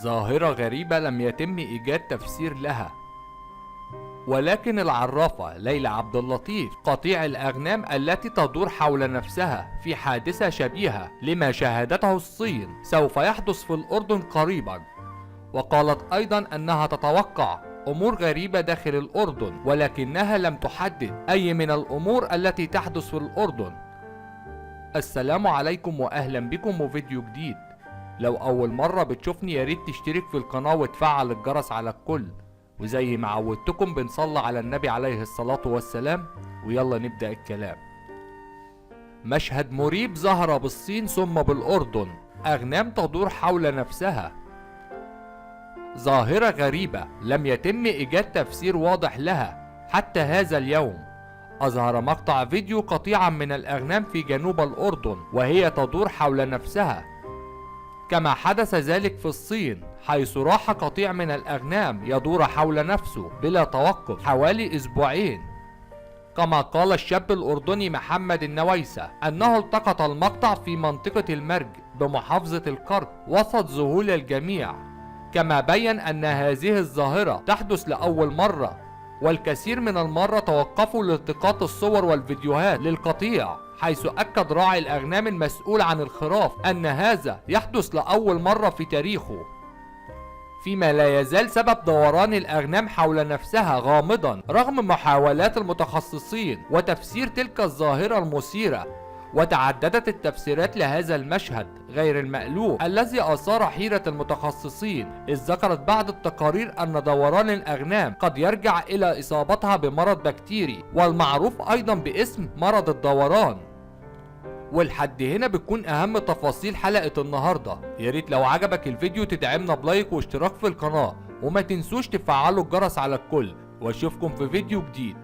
ظاهرة غريبة لم يتم إيجاد تفسير لها، ولكن العرافة ليلى عبد اللطيف قطيع الأغنام التي تدور حول نفسها في حادثة شبيهة لما شاهدته الصين سوف يحدث في الأردن قريبا، وقالت أيضا أنها تتوقع أمور غريبة داخل الأردن، ولكنها لم تحدد أي من الأمور التي تحدث في الأردن. السلام عليكم وأهلا بكم وفيديو جديد. لو أول مرة بتشوفني ياريت تشترك في القناة وتفعل الجرس على الكل، وزي ما عودتكم بنصلي على النبي عليه الصلاة والسلام. ويلا نبدأ الكلام. مشهد مريب ظهر بالصين ثم بالأردن، أغنام تدور حول نفسها. ظاهرة غريبة لم يتم إيجاد تفسير واضح لها حتى هذا اليوم. أظهر مقطع فيديو قطيعا من الأغنام في جنوب الأردن وهي تدور حول نفسها، كما حدث ذلك في الصين حيث راح قطيع من الأغنام يدور حول نفسه بلا توقف حوالي أسبوعين. كما قال الشاب الأردني محمد النويسة أنه التقط المقطع في منطقة المرج بمحافظة الكرك وسط ذهول الجميع، كما بين أن هذه الظاهرة تحدث لأول مرة، والكثير من المرة توقفوا لالتقاط الصور والفيديوهات للقطيع، حيث أكد راعي الأغنام المسؤول عن الخراف أن هذا يحدث لأول مرة في تاريخه، فيما لا يزال سبب دوران الأغنام حول نفسها غامضا رغم محاولات المتخصصين وتفسير تلك الظاهرة المثيرة. وتعددت التفسيرات لهذا المشهد غير المألوف الذي أثار حيرة المتخصصين، إذ ذكرت بعض التقارير أن دوران الأغنام قد يرجع إلى إصابتها بمرض بكتيري والمعروف أيضا باسم مرض الدوران. والحد هنا بتكون أهم تفاصيل حلقة النهاردة. ياريت لو عجبك الفيديو تدعمنا بلايك واشتراك في القناة، وما تنسوش تفعلوا الجرس على الكل، واشوفكم في فيديو جديد.